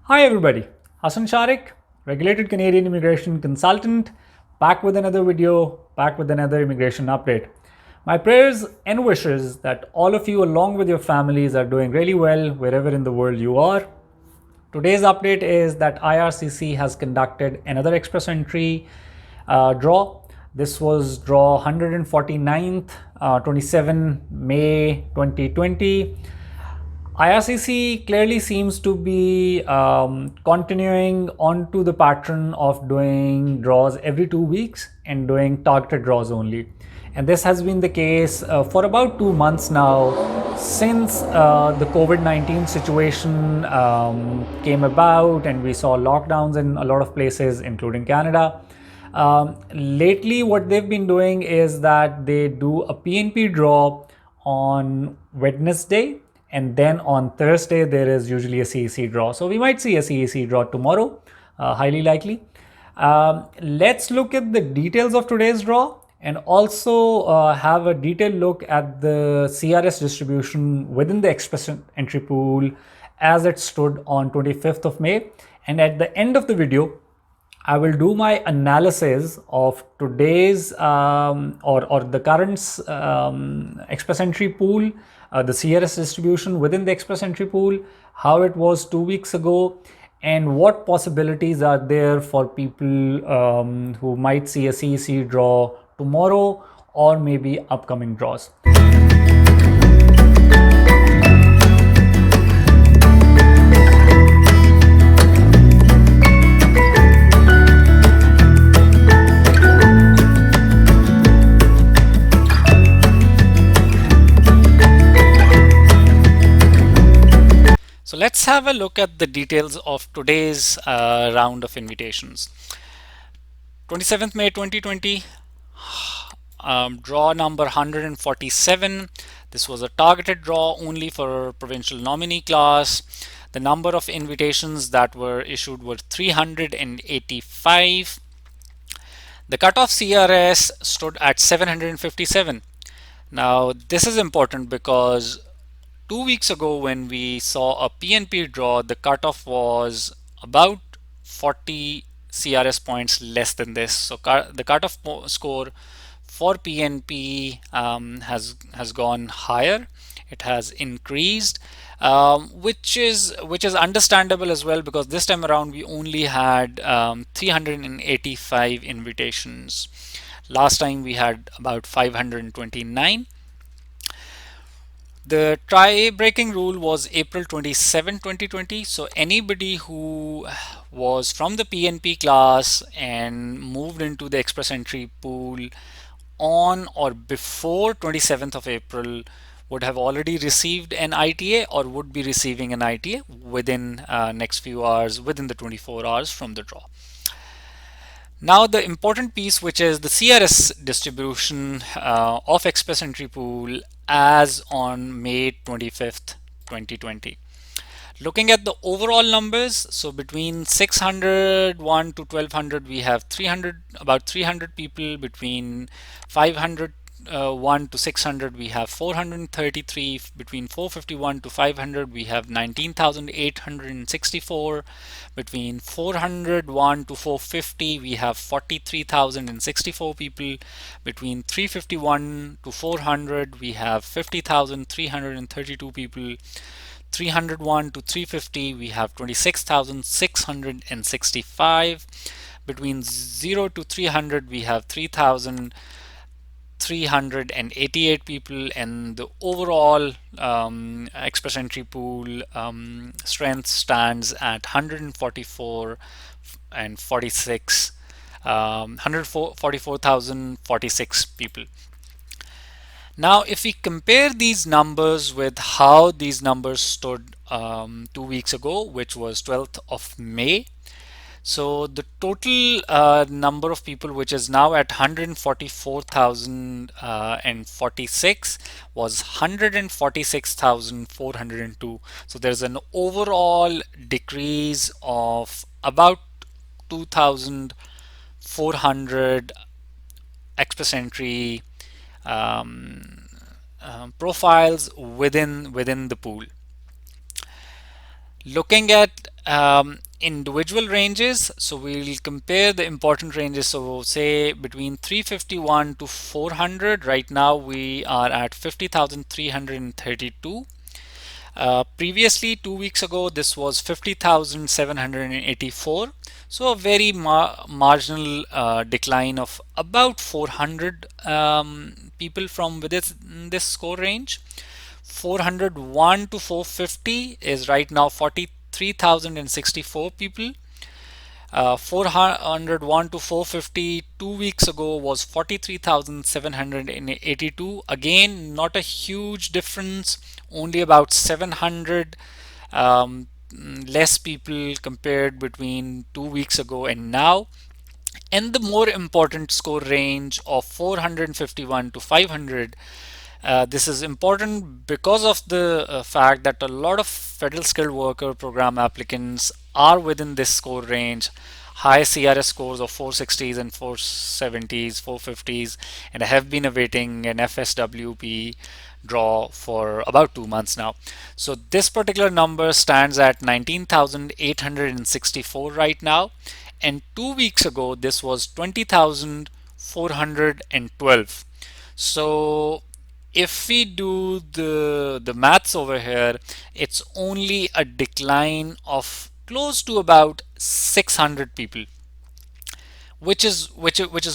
Hi everybody, Hassan Shariq, regulated Canadian immigration consultant, back with another video, back with another immigration update. My prayers and wishes that all of you along with your families are doing really well wherever in the world you are. Today's update is that IRCC has conducted another express entry draw. This was draw 149th, 27 May 2020. IRCC clearly seems to be continuing onto the pattern of doing draws every 2 weeks and doing targeted draws only. And this has been the case for about 2 months now since the COVID-19 situation came about and we saw lockdowns in a lot of places, including Canada. Lately, what they've been doing is that they do a PNP draw on Wednesday, and then on Thursday there is usually a CEC draw. So we might see a CEC draw tomorrow, highly likely. Let's look at the details of today's draw and also have a detailed look at the CRS distribution within the express entry pool as it stood on 25th of May. And at the end of the video, I will do my analysis of today's or the current express entry pool, the CRS distribution within the express entry pool, how it was 2 weeks ago, and what possibilities are there for people who might see a CEC draw tomorrow or maybe upcoming draws. So let's have a look at the details of today's round of invitations. 27th May 2020, draw number 147. This was a targeted draw only for provincial nominee class. The number of invitations that were issued were 385. The cutoff CRS stood at 757. Now this is important because 2 weeks ago when we saw a PNP draw, the cutoff was about 40 CRS points less than this. So the cutoff score for PNP has gone higher. It has increased, which is understandable as well, because this time around we only had 385 invitations. Last time we had about 529. The tie-breaking rule was April 27, 2020. So anybody who was from the PNP class and moved into the express entry pool on or before 27th of April would have already received an ITA or would be receiving an ITA within next few hours, within the 24 hours from the draw. Now the important piece, which is the CRS distribution of express entry pool as on May 25th, 2020. Looking at the overall numbers, so between 601 to 1200 we have about 300 people. Between 501 to 600 we have 433. Between 451 to 500 we have 19,864. Between 401 to 450 we have 43,064 people. Between 351 to 400 we have 50,332 people. 301 to 350 we have 26,665. Between 0 to 300 we have 3,388 people, and the overall express entry pool strength stands at 144 and 46 144,046 people. Now, if we compare these numbers with how these numbers stood 2 weeks ago, which was 12th of May, so the total number of people, which is now at 144,046, was 146,402. So there's an overall decrease of about 2,400 express entry profiles within the pool. Looking at Individual ranges, so we'll compare the important ranges. So say between 351 to 400. Right now we are at 50,332. Previously, 2 weeks ago, this was 50,784. So a very marginal decline of about 400 people from within this score range. 401 to 450 is right now 43,064 people. 401 to 450 2 weeks ago was 43,782. Again, not a huge difference, only about 700 less people compared between 2 weeks ago and now. And the more important score range of 451 to 500, this is important because of the fact that a lot of federal skilled worker program applicants are within this score range, high CRS scores of 460s and 470s, 450s, and have been awaiting an FSWP draw for about 2 months now. So this particular number stands at 19,864 right now, and 2 weeks ago this was 20,412. So if we do the maths over here, it's only a decline of close to about 600 people, which is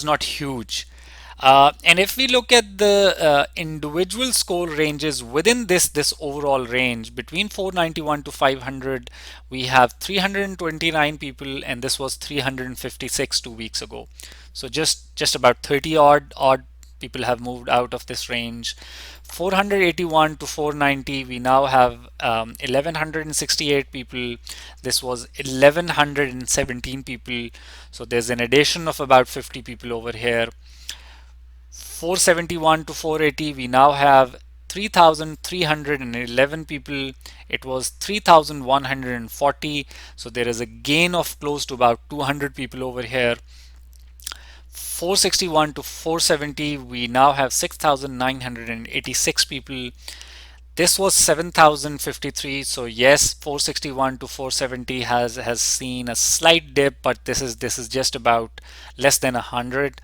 not huge. And if we look at the individual score ranges within this overall range between 491 to 500, we have 329 people, and this was 356 2 weeks ago. So just about 30 odd people have moved out of this range. 481 to 490, we now have 1168 people. This was 1117 people. So there's an addition of about 50 people over here. 471 to 480, we now have 3,311 people. It was 3,140. So there is a gain of close to about 200 people over here. 461 to 470, we now have 6,986 people. This was 7,053. So yes, 461 to 470 has seen a slight dip, but this is just about less than 100.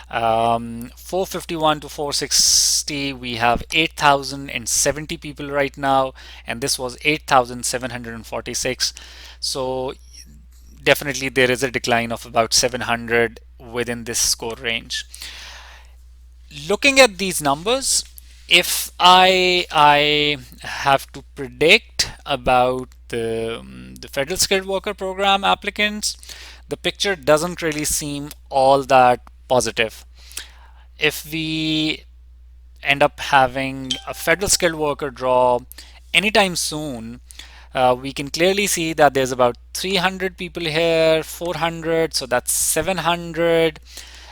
451 to 460, we have 8,070 people right now, and this was 8,746. So definitely there is a decline of about 700 within this score range. Looking at these numbers, if I have to predict about the federal skilled worker program applicants, the picture doesn't really seem all that positive. If we end up having a federal skilled worker draw anytime soon, we can clearly see that there's about 300 people here, 400, so that's 700,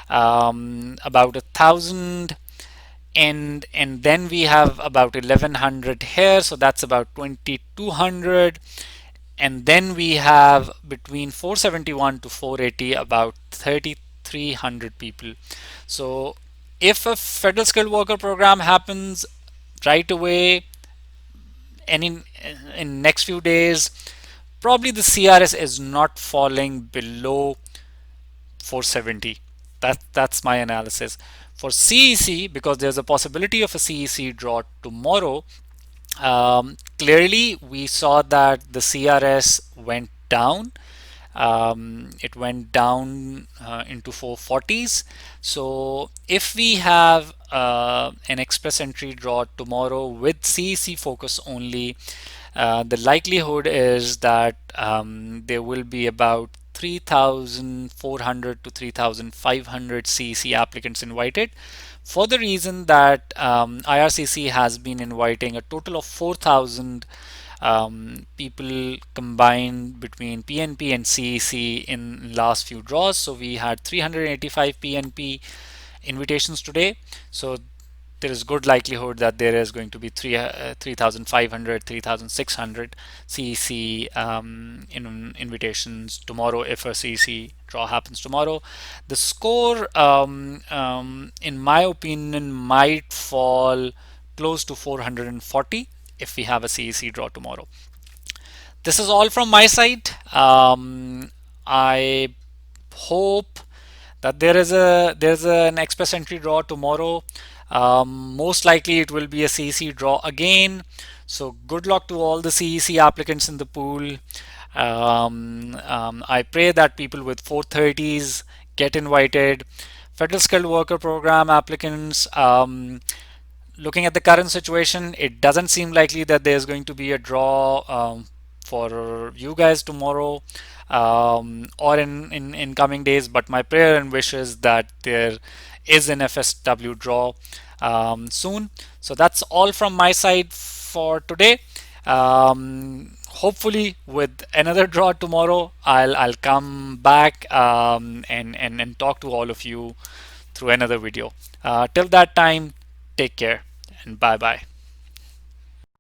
about 1,000, and then we have about 1,100 here, so that's about 2,200, and then we have between 471 to 480 about 3,300 people. So if a federal skilled worker program happens right away and in next few days, probably the CRS is not falling below 470. That's my analysis. For CEC, because there's a possibility of a CEC draw tomorrow, clearly we saw that the CRS went down. It went down into 440s. So if we have an express entry draw tomorrow with CEC focus only, the likelihood is that there will be about 3,400 to 3,500 CEC applicants invited, for the reason that IRCC has been inviting a total of 4,000 people combined between PNP and CEC in last few draws. So we had 385 PNP invitations today. So there is good likelihood that there is going to be 3,500, 3,600 CEC invitations tomorrow if a CEC draw happens tomorrow. The score, in my opinion, might fall close to 440 if we have a CEC draw tomorrow. This is all from my side. I hope that there's an express entry draw tomorrow. Most likely it will be a CEC draw again. So good luck to all the CEC applicants in the pool. I pray that people with 430s get invited. Federal Skilled Worker Program applicants, looking at the current situation, it doesn't seem likely that there's going to be a draw for you guys tomorrow or in coming days. But my prayer and wish is that there is an FSW draw soon. So that's all from my side for today. Hopefully with another draw tomorrow, I'll come back and talk to all of you through another video. Till that time, take care and bye bye.